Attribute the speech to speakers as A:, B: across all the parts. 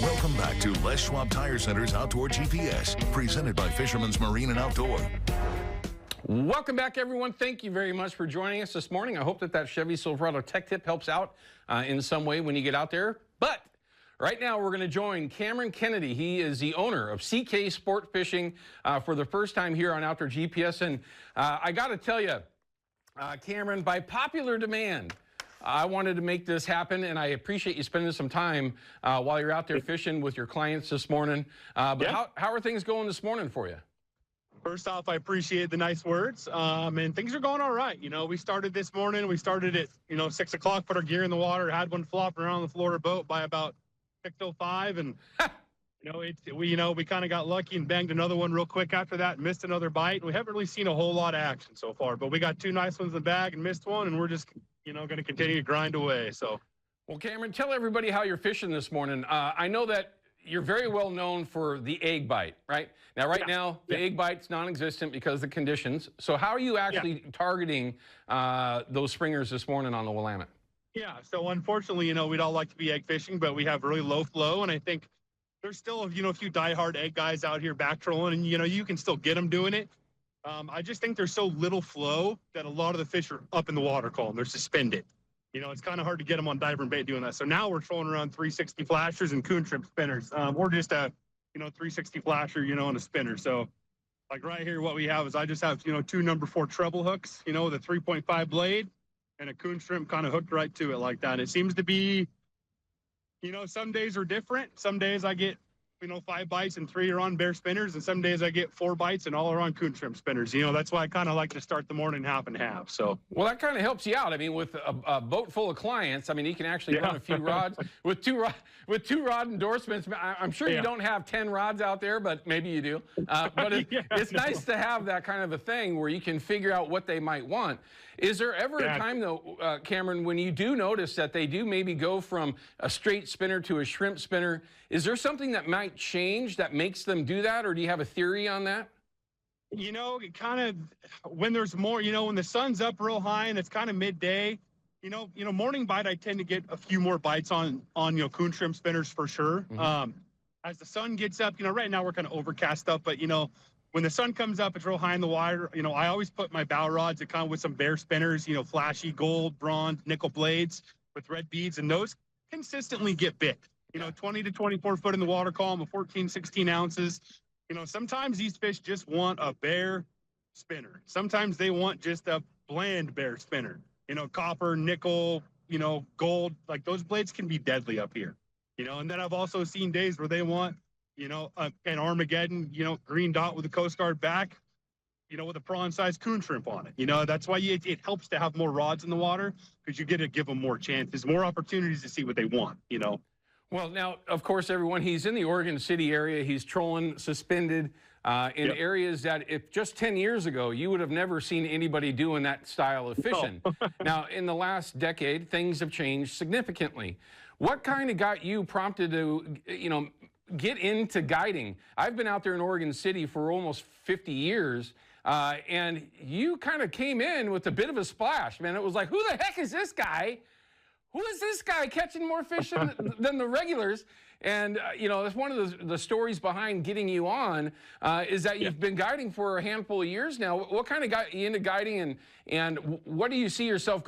A: Welcome back to Les Schwab Tire Center's Outdoor GPS, presented by Fisherman's Marine and Outdoor.
B: Welcome back, everyone. Thank you very much for joining us this morning. I hope that Chevy Silverado Tech Tip helps out in some way when you get out there. But right now, we're going to join Cameron Kennedy. He is the owner of CK Sport Fishing for the first time here on Outdoor GPS. And I got to tell you, Cameron, by popular demand, I wanted to make this happen, and I appreciate you spending some time while you're out there fishing with your clients this morning. But how are things going this morning for you?
C: First off, I appreciate the nice words, and things are going all right. You know, we started this morning. We started at 6 o'clock, put our gear in the water, had one flopping around the floor of the boat by about 6:05, and we kind of got lucky and banged another one real quick after that, and missed another bite. We haven't really seen a whole lot of action so far, but we got two nice ones in the bag and missed one, and we're just going to continue to grind away. So,
B: well, Cameron, tell everybody how you're fishing this morning. I know that you're very well known for the egg bite, right? Now, now, the egg bite's non-existent because of the conditions. So how are you actually targeting those springers this morning on the Willamette?
C: Yeah, so unfortunately, we'd all like to be egg fishing, but we have really low flow, and I think there's still, a few diehard egg guys out here back trolling, and, you can still get them doing it. I just think there's so little flow that a lot of the fish are up in the water column. They're suspended. It's kind of hard to get them on diver and bait doing that. So now we're trolling around 360 flashers and coon shrimp spinners, or just a, 360 flasher, on a spinner. So like right here, what we have is I just have, two number 4 treble hooks, with a 3.5 blade and a coon shrimp kind of hooked right to it like that. And it seems to be, some days are different. Some days I get, 5 bites and 3 are on bear spinners, and some days I get 4 bites and all are on coon shrimp spinners. That's why I kind of like to start the morning half and half. So,
B: well, that kind of helps you out. I mean, with a boat full of clients, I mean, you can actually run a few rods with two rod endorsements. I'm sure you don't have 10 rods out there, but maybe you do. But it's nice to have that kind of a thing where you can figure out what they might want. Is there ever a time, though, Cameron, when you do notice that they do maybe go from a straight spinner to a shrimp spinner? Is there something that might change that makes them do that, or do you have a theory on that?
C: It kind of, when there's more, when the sun's up real high and it's kind of midday, morning bite, I tend to get a few more bites on coon shrimp spinners for sure. Mm-hmm. As the sun gets up, right now we're kind of overcast up, but when the sun comes up, it's real high in the water. I always put my bow rods kind of with some bear spinners, flashy gold, bronze, nickel blades with red beads, and those consistently get bit. 20 to 24 foot in the water column of 14, 16 ounces. Sometimes these fish just want a bear spinner. Sometimes they want just a bland bear spinner. Copper, nickel, gold, like those blades can be deadly up here. And then I've also seen days where they want, an Armageddon, green dot with a Coast Guard back, with a prawn-sized coon shrimp on it. That's why it helps to have more rods in the water, because you get to give them more chances, more opportunities to see what they want,
B: Well, now, of course, everyone, he's in the Oregon City area. He's trolling suspended in areas that if just 10 years ago, you would have never seen anybody doing that style of fishing. Now, in the last decade, things have changed significantly. What kind of got you prompted to, get into guiding? I've been out there in Oregon City for almost 50 years, and you kind of came in with a bit of a splash, man. It was like, who the heck is this guy? Who is this guy catching more fish than the regulars? And, that's one of the stories behind getting you on is that you've been guiding for a handful of years now. What kind of got you into guiding, and what do you see yourself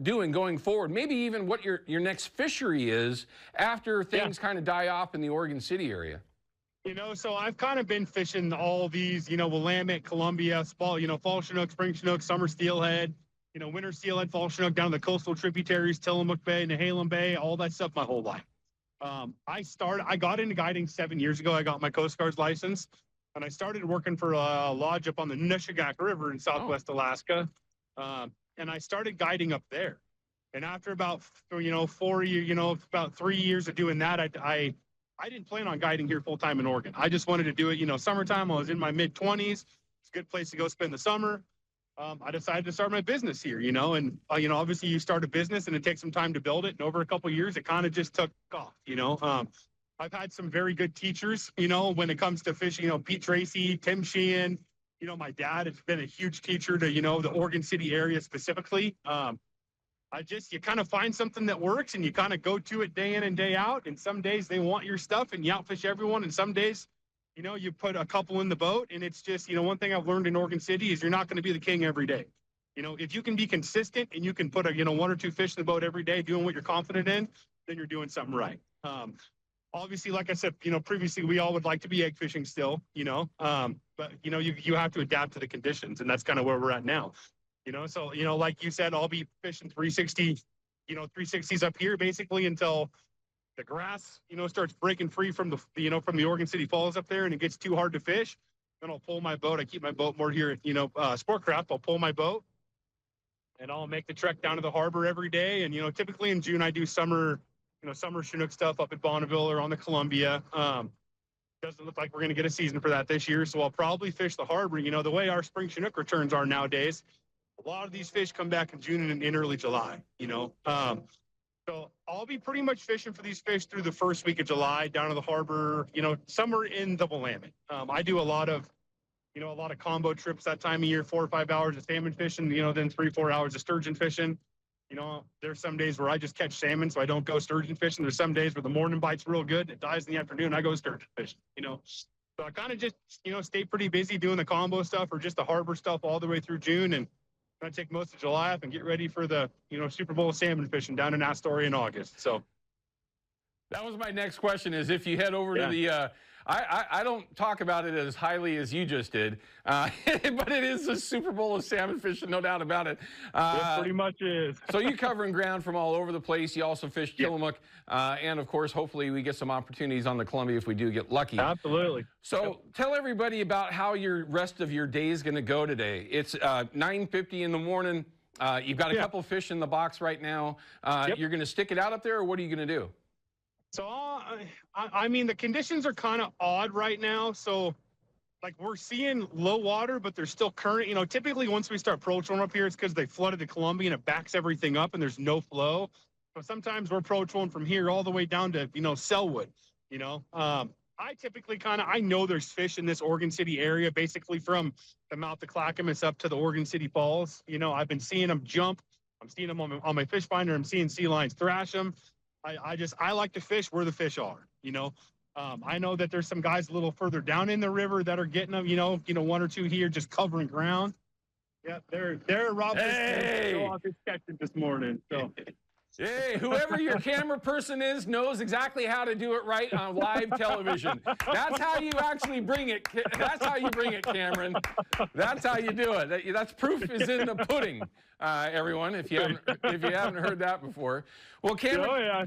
B: doing going forward? Maybe even what your next fishery is after things kind of die off in the Oregon City area.
C: So I've kind of been fishing all these, Willamette, Columbia, fall Chinook, spring Chinook, summer steelhead, winter steelhead, fall Chinook, down to the coastal tributaries, Tillamook Bay, Nehalem Bay, all that stuff my whole life. I got into guiding 7 years ago. I got my Coast Guard's license, and I started working for a lodge up on the Neshigak River in Southwest Alaska. And I started guiding up there. And after about, 4 years, about 3 years of doing that, I didn't plan on guiding here full time in Oregon. I just wanted to do it, summertime. I was in my mid-20s. It's a good place to go spend the summer. I decided to start my business here, and, obviously you start a business and it takes some time to build it. And over a couple of years, it kind of just took off, I've had some very good teachers, when it comes to fishing, Pete Tracy, Tim Sheehan, my dad has been a huge teacher to, the Oregon City area specifically. you kind of find something that works and you kind of go to it day in and day out. And some days they want your stuff and you outfish everyone. And some days, you know, you put a couple in the boat, and it's just, you know, one thing I've learned in Oregon City is you're not going to be the king every day. You know, if you can be consistent and you can put a, you know, 1 or 2 fish in the boat every day doing what you're confident in, then you're doing something right. Obviously, like I said, you know, previously we all would like to be egg fishing still, you know, but, you know, you have to adapt to the conditions, and that's kind of where we're at now, you know. So, you know, like you said, I'll be fishing 360, you know, 360s up here basically until the grass, you know, starts breaking free from the, you know, from the Oregon City Falls up there, and it gets too hard to fish. Then I'll pull my boat. I keep my boat moored here, you know, Sportcraft. I'll pull my boat and I'll make the trek down to the harbor every day. And, you know, typically in June, I do summer Chinook stuff up at Bonneville or on the Columbia. Doesn't look like we're going to get a season for that this year. So I'll probably fish the harbor. You know, the way our spring Chinook returns are nowadays, a lot of these fish come back in June and in early July, you know. So I'll be pretty much fishing for these fish through the first week of July down to the harbor, you know, somewhere in the Willamette. I do a lot of combo trips that time of year, 4 or 5 hours of salmon fishing, you know, then 3 or 4 hours of sturgeon fishing. You know, there's some days where I just catch salmon, so I don't go sturgeon fishing. There's some days where the morning bite's real good. It dies in the afternoon. I go sturgeon fishing, you know. So I kind of just, you know, stay pretty busy doing the combo stuff or just the harbor stuff all the way through June. And I take most of July off and get ready for the, you know, Super Bowl salmon fishing down in Astoria in August. So
B: that was my next question, is if you head over to the I don't talk about it as highly as you just did, but it is a Super Bowl of salmon fishing, no doubt about it.
C: It pretty much is.
B: So you're covering ground from all over the place. You also fish Tillamook, and of course, hopefully we get some opportunities on the Columbia if we do get lucky.
C: Absolutely.
B: So tell everybody about how your rest of your day is going to go today. It's 9:50 in the morning. You've got a couple fish in the box right now. You're going to stick it out up there, or what are you going to do?
C: So, I mean, the conditions are kind of odd right now. So, like, we're seeing low water, but there's still current. You know, typically once we start pro trolling up here, it's because they flooded the Columbia and it backs everything up and there's no flow. So sometimes we're pro trolling from here all the way down to, you know, Selwood, you know. I typically I know there's fish in this Oregon City area, basically from the mouth of Clackamas up to the Oregon City Falls. You know, I've been seeing them jump. I'm seeing them on my fish finder. I'm seeing sea lions thrash them. I like to fish where the fish are, you know. I know that there's some guys a little further down in the river that are getting them, you know, 1 or 2 here just covering ground. Yeah, they're Rob off his catching this morning. So
B: hey, whoever your camera person is knows exactly how to do it right on live television. That's how you actually bring it. That's how you bring it, Cameron. That's how you do it. That's proof is in the pudding, everyone. If you haven't heard that before, well, Cameron.
C: Oh yeah.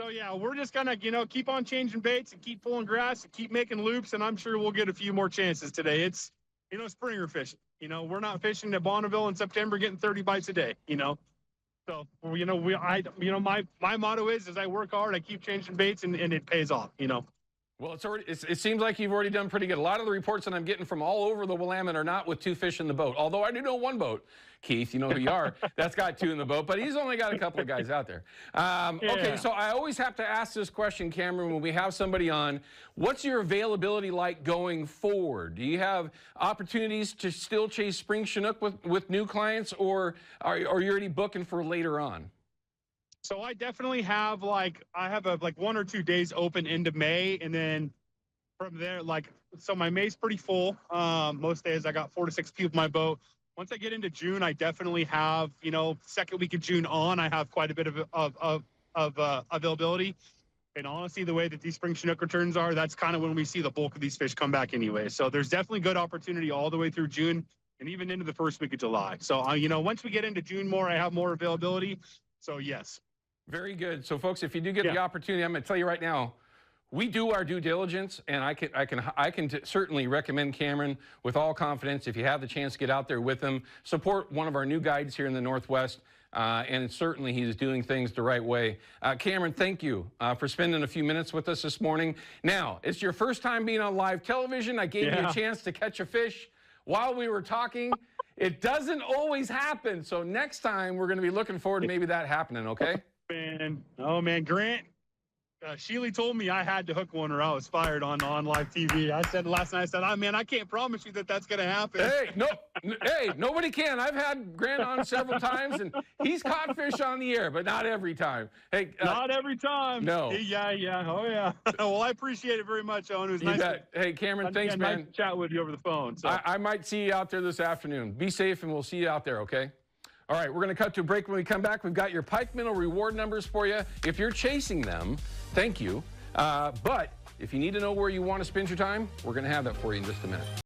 C: So yeah, we're just gonna, you know, keep on changing baits and keep pulling grass and keep making loops, and I'm sure we'll get a few more chances today. It's, you know, springer fishing. You know, we're not fishing at Bonneville in September getting 30 bites a day. You know. So, you know, my motto is I work hard, I keep changing baits, and it pays off, you know.
B: Well, it seems like you've already done pretty good. A lot of the reports that I'm getting from all over the Willamette are not with 2 fish in the boat. Although I do know one boat, Keith, you know who you are, that's got 2 in the boat, but he's only got a couple of guys out there. Okay, so I always have to ask this question, Cameron, when we have somebody on. What's your availability like going forward? Do you have opportunities to still chase spring Chinook with new clients, or are you already booking for later on?
C: So I definitely have like 1 or 2 days open into May, and then from there, so my May's pretty full. Most days I got 4 to 6 people in my boat. Once I get into June, I definitely have, you know, second week of June on, I have quite a bit of availability. And honestly, the way that these spring Chinook returns are, that's kind of when we see the bulk of these fish come back anyway. So there's definitely good opportunity all the way through June and even into the first week of July. So, you know, once we get into June more, I have more availability. So yes.
B: Very good. So, folks, if you do get the opportunity, I'm going to tell you right now, we do our due diligence, and I can certainly recommend Cameron with all confidence. If you have the chance to get out there with him, support one of our new guides here in the Northwest, and certainly he's doing things the right way. Cameron, thank you for spending a few minutes with us this morning. Now, it's your first time being on live television. I gave you a chance to catch a fish while we were talking. It doesn't always happen, so next time we're going to be looking forward to maybe that happening, okay?
C: Man, oh man, Grant, Sheely told me I had to hook one or I was fired on live TV. I said last night, I said, man, I can't promise you that that's going to happen.
B: Hey, nobody can. I've had Grant on several times, and he's caught fish on the air, but not every time. Hey,
C: not every time.
B: No.
C: Yeah. Oh, yeah. Well, I appreciate it very much, Owen. It was nice.
B: Hey, Cameron, thanks, man.
C: Nice to chat with you over the phone. So.
B: I might see you out there this afternoon. Be safe, and we'll see you out there, okay? All right, we're going to cut to a break. When we come back, we've got your Pike Minnow reward numbers for you. If you're chasing them, thank you. But if you need to know where you want to spend your time, we're going to have that for you in just a minute.